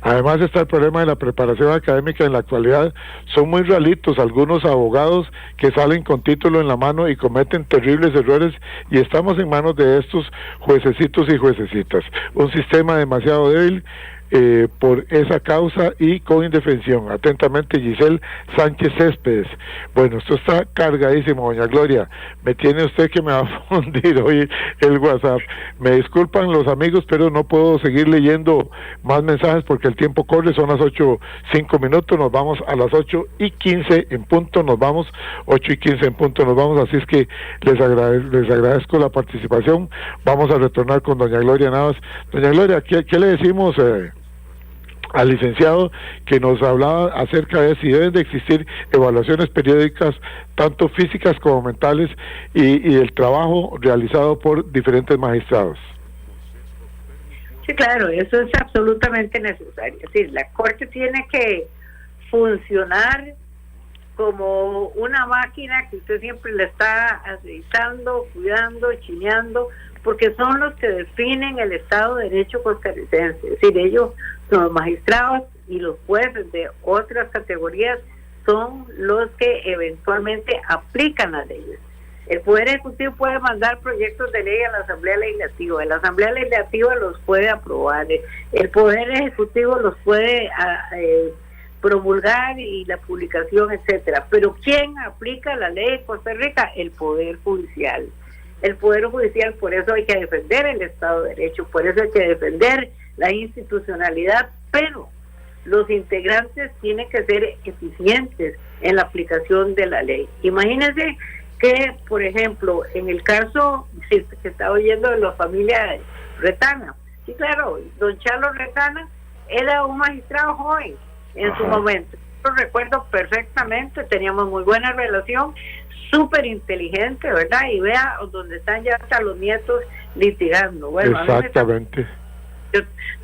además está el problema de la preparación académica en la actualidad. Son muy realitos algunos abogados que salen con título en la mano y cometen terribles errores, y estamos en manos de estos juececitos y juececitas. Un sistema demasiado débil por esa causa y con indefensión. Atentamente, Giselle Sánchez Céspedes. Bueno, esto está cargadísimo, doña Gloria. Me tiene usted que me va a fundir hoy el WhatsApp. Me disculpan los amigos, pero no puedo seguir leyendo más mensajes porque el tiempo corre. Son las 8:05. Nos vamos a las 8:15 en punto. Nos vamos 8:15 en punto. Nos vamos. Así es que les agradezco la participación. Vamos a retornar con doña Gloria Navas. Doña Gloria, ¿qué le decimos al licenciado que nos hablaba acerca de si deben de existir evaluaciones periódicas, tanto físicas como mentales, y el trabajo realizado por diferentes magistrados? Sí, claro, eso es absolutamente necesario. Es decir, la Corte tiene que funcionar como una máquina que usted siempre le está aceitando, cuidando, chineando, porque son los que definen el Estado de Derecho costarricense. Es decir, ellos, los magistrados y los jueces de otras categorías, son los que eventualmente aplican las leyes. El Poder Ejecutivo puede mandar proyectos de ley a la Asamblea Legislativa, la Asamblea Legislativa los puede aprobar, el Poder Ejecutivo los puede promulgar y la publicación, etcétera. Pero ¿quién aplica la ley en Costa Rica? El Poder Judicial. El Poder Judicial, por eso hay que defender el Estado de Derecho, por eso hay que defender la institucionalidad, pero los integrantes tienen que ser eficientes en la aplicación de la ley. Imagínense que, por ejemplo, en el caso que está oyendo de la familia Retana, sí, claro, don Charlos Retana era un magistrado joven en su momento. Lo recuerdo perfectamente, teníamos muy buena relación, súper inteligente, ¿verdad? Y vea donde están ya hasta los nietos litigando. Bueno, exactamente.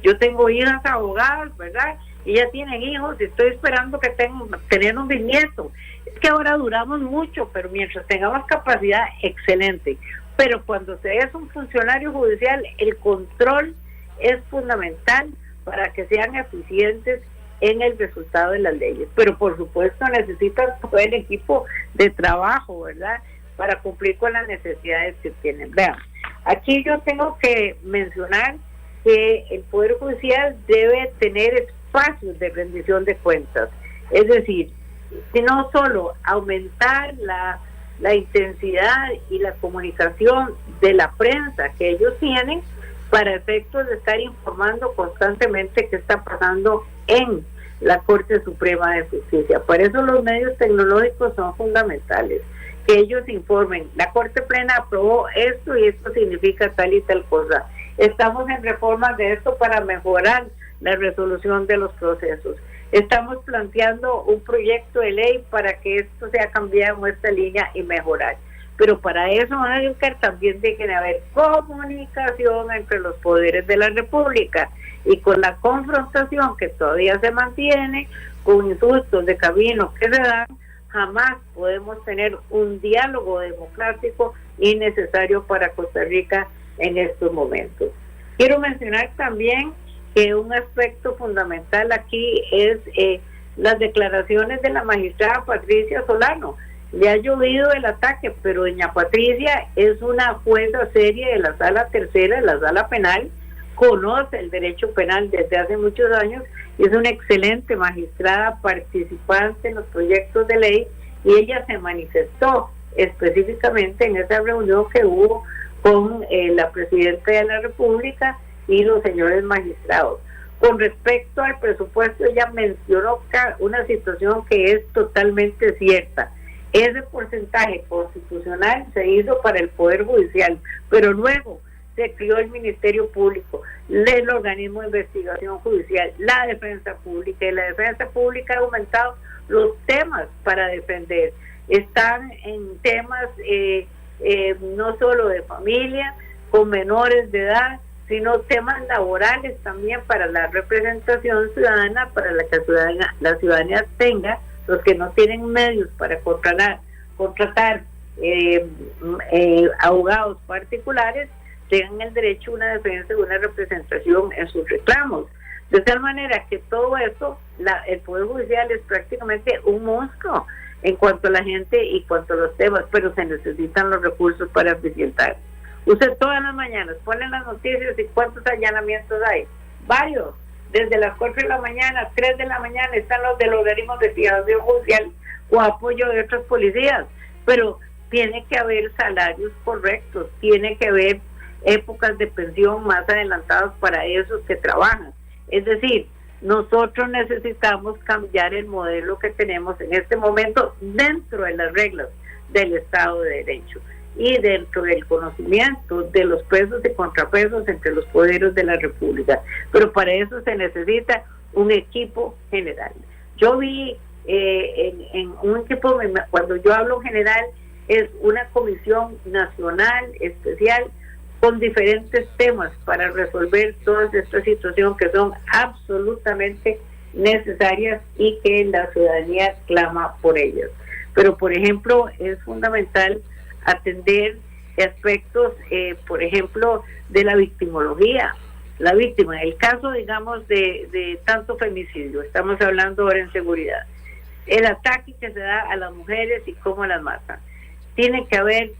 Yo tengo hijas abogadas, ¿verdad? Y ya tienen hijos y estoy esperando que tener un bisnieto. Es que ahora duramos mucho, pero mientras tengamos capacidad, excelente. Pero cuando se es un funcionario judicial, el control es fundamental para que sean eficientes en el resultado de las leyes. Pero por supuesto necesitan todo el equipo de trabajo, ¿verdad?, para cumplir con las necesidades que tienen. Vean, aquí yo tengo que mencionar que el Poder Judicial debe tener espacios de rendición de cuentas, es decir, si no solo aumentar la intensidad y la comunicación de la prensa que ellos tienen para efectos de estar informando constantemente qué está pasando en la Corte Suprema de Justicia. Por eso los medios tecnológicos son fundamentales, que ellos informen, la Corte Plena aprobó esto y esto significa tal y tal cosa. Estamos en reformas de esto para mejorar la resolución de los procesos. Estamos planteando un proyecto de ley para que esto sea cambiado en esta línea y mejorar. Pero para eso, también tiene que haber comunicación entre los poderes de la República, y con la confrontación que todavía se mantiene, con insultos de camino que se dan, jamás podemos tener un diálogo democrático y necesario para Costa Rica en estos momentos. Quiero mencionar también que un aspecto fundamental aquí es las declaraciones de la magistrada Patricia Solano. Le ha llovido el ataque, pero doña Patricia es una jueza seria de la Sala Tercera, de la Sala Penal, conoce el derecho penal desde hace muchos años y es una excelente magistrada participante en los proyectos de ley, y ella se manifestó específicamente en esa reunión que hubo con la Presidenta de la República y los señores magistrados. Con respecto al presupuesto, ella mencionó una situación que es totalmente cierta. Ese porcentaje constitucional se hizo para el Poder Judicial, pero luego se creó el Ministerio Público, el organismo de investigación judicial, la defensa pública, y la defensa pública ha aumentado los temas para defender. Están en temas no solo de familia, con menores de edad, sino temas laborales también para la representación ciudadana, para la que la ciudadanía tenga, los que no tienen medios para contratar abogados particulares, tengan el derecho a una defensa y una representación en sus reclamos. De tal manera que todo esto, el Poder Judicial es prácticamente un monstruo en cuanto a la gente y cuanto a los temas, pero se necesitan los recursos para eficientar. Usted todas las mañanas pone las noticias y cuántos allanamientos hay, varios, desde las 4 de la mañana, 3 de la mañana están los del organismo de investigación judicial o apoyo de otras policías, pero tiene que haber salarios correctos, tiene que haber épocas de pensión más adelantadas para esos que trabajan. Es decir, nosotros necesitamos cambiar el modelo que tenemos en este momento dentro de las reglas del Estado de Derecho y dentro del conocimiento de los pesos y contrapesos entre los poderes de la República. Pero para eso se necesita un equipo general. Yo vi en un equipo, cuando yo hablo general, es una comisión nacional especial con diferentes temas para resolver todas estas situaciones que son absolutamente necesarias y que la ciudadanía clama por ellas. Pero, por ejemplo, es fundamental atender aspectos, por ejemplo, de la victimología. La víctima, el caso, digamos, de tanto femicidio, estamos hablando ahora en seguridad, el ataque que se da a las mujeres y cómo las matan. Tiene que haber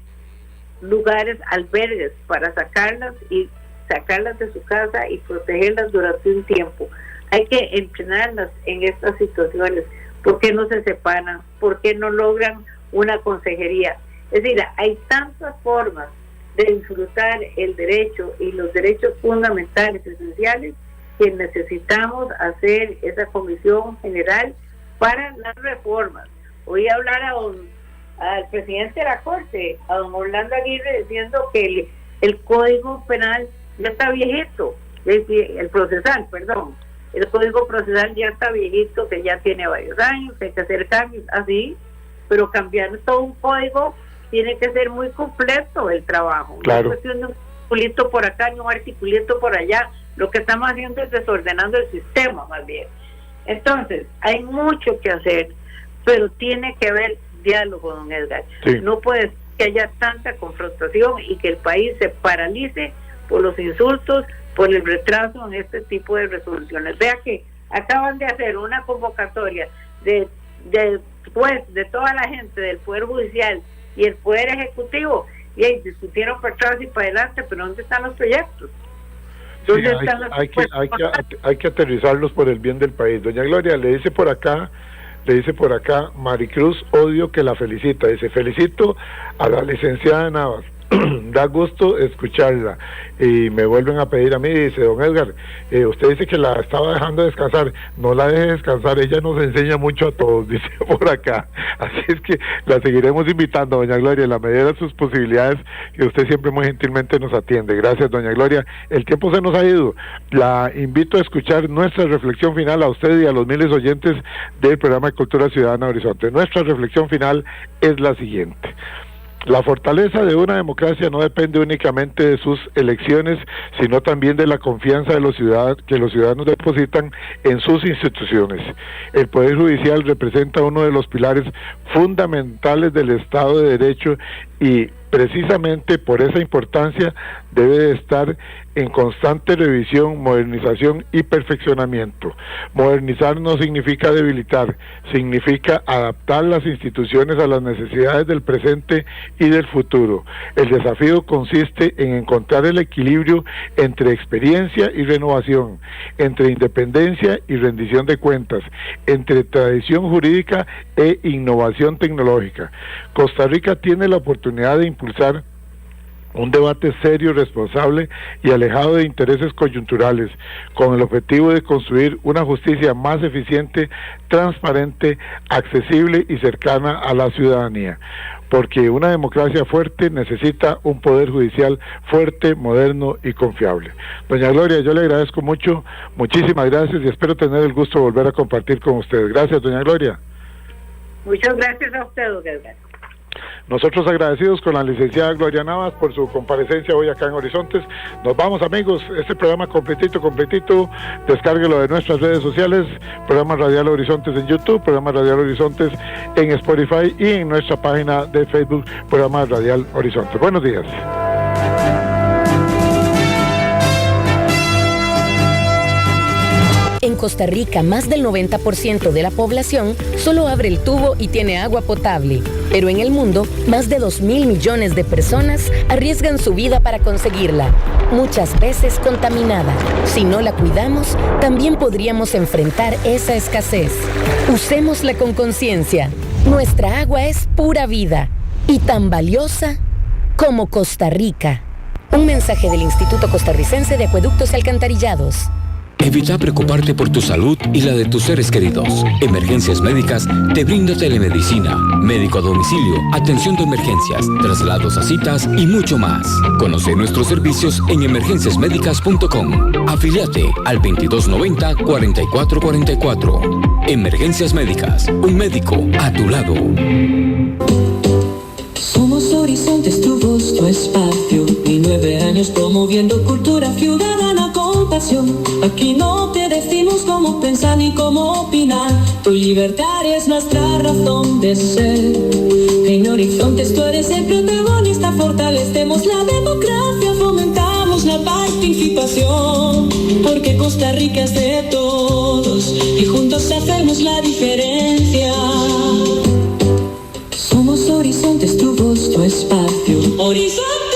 lugares, albergues para sacarlas de su casa y protegerlas durante un tiempo. hay que entrenarlas en estas situaciones. ¿Por qué no se separan? ¿Por qué no logran una consejería? Es decir, hay tantas formas de disfrutar el derecho y los derechos fundamentales esenciales que necesitamos hacer esa comisión general para las reformas. Oí hablar al presidente de la Corte, a don Orlando Aguirre, diciendo que el Código Penal ya está viejito, el procesal, perdón, el Código Procesal ya está viejito, que ya tiene varios años, que hay que hacer cambios así, pero cambiar todo un código tiene que ser muy completo el trabajo. Claro. No es cuestión de un articulito por acá ni un articulito por allá. Lo que estamos haciendo es desordenando el sistema, más bien. Entonces, hay mucho que hacer, pero tiene que haber diálogo, don Edgar. Sí. No puede ser que haya tanta confrontación y que el país se paralice por los insultos, por el retraso en este tipo de resoluciones. Vea que acaban de hacer una convocatoria de toda la gente del Poder Judicial y el Poder Ejecutivo, y ahí discutieron para atrás y para adelante, pero ¿dónde están los proyectos? Sí, hay que aterrizarlos por el bien del país. Doña Gloria, le dice por acá Maricruz Odio, que la felicita. Dice: felicito a la licenciada Navas, da gusto escucharla. Y me vuelven a pedir a mí, dice: don Edgar, usted dice que la estaba dejando descansar. No la deje descansar, ella nos enseña mucho a todos, dice por acá. Así es que la seguiremos invitando, doña Gloria, en la medida de sus posibilidades, que usted siempre muy gentilmente nos atiende. Gracias, doña Gloria. El tiempo se nos ha ido. La invito a escuchar nuestra reflexión final a usted y a los miles oyentes del programa de Cultura Ciudadana Horizonte. Nuestra reflexión final es la siguiente: la fortaleza de una democracia no depende únicamente de sus elecciones, sino también de la confianza de los ciudadanos, que los ciudadanos depositan en sus instituciones. El Poder Judicial representa uno de los pilares fundamentales del Estado de Derecho y precisamente por esa importancia debe de estar en constante revisión, modernización y perfeccionamiento. Modernizar no significa debilitar, significa adaptar las instituciones a las necesidades del presente y del futuro. El desafío consiste en encontrar el equilibrio entre experiencia y renovación, entre independencia y rendición de cuentas, entre tradición jurídica e innovación tecnológica. Costa Rica tiene la oportunidad de impulsar un debate serio, responsable y alejado de intereses coyunturales, con el objetivo de construir una justicia más eficiente, transparente, accesible y cercana a la ciudadanía. Porque una democracia fuerte necesita un poder judicial fuerte, moderno y confiable. Doña Gloria, yo le agradezco mucho, muchísimas gracias, y espero tener el gusto de volver a compartir con ustedes. Gracias, doña Gloria. Muchas gracias a usted, don Edgar. Nosotros agradecidos con la licenciada Gloria Navas por su comparecencia hoy acá en Horizontes. Nos vamos, amigos, este programa completito, descárguelo de nuestras redes sociales, programa Radial Horizontes en YouTube, programa Radial Horizontes en Spotify y en nuestra página de Facebook, programa Radial Horizontes. Buenos días. En Costa Rica, más del 90% de la población solo abre el tubo y tiene agua potable. Pero en el mundo, más de 2.000 millones de personas arriesgan su vida para conseguirla, muchas veces contaminada. Si no la cuidamos, también podríamos enfrentar esa escasez. Usémosla con conciencia. Nuestra agua es pura vida y tan valiosa como Costa Rica. Un mensaje del Instituto Costarricense de Acueductos y Alcantarillados. Evita preocuparte por tu salud y la de tus seres queridos. Emergencias Médicas te brinda telemedicina, médico a domicilio, atención de emergencias, traslados a citas y mucho más. Conoce nuestros servicios en emergenciasmedicas.com. Afíliate al 2290-4444. Emergencias Médicas, un médico a tu lado. Somos Horizontes, tu voz, tu espacio, y 9 años promoviendo cultura ciudadana con pasión. Aquí no te decimos cómo pensar ni cómo opinar, tu libertad es nuestra razón de ser. En Horizontes tú eres el protagonista, fortalecemos la democracia, fomentamos la participación, porque Costa Rica es de todos y juntos hacemos la diferencia. Somos Horizontes, tu voz, tu espacio. Horizonte.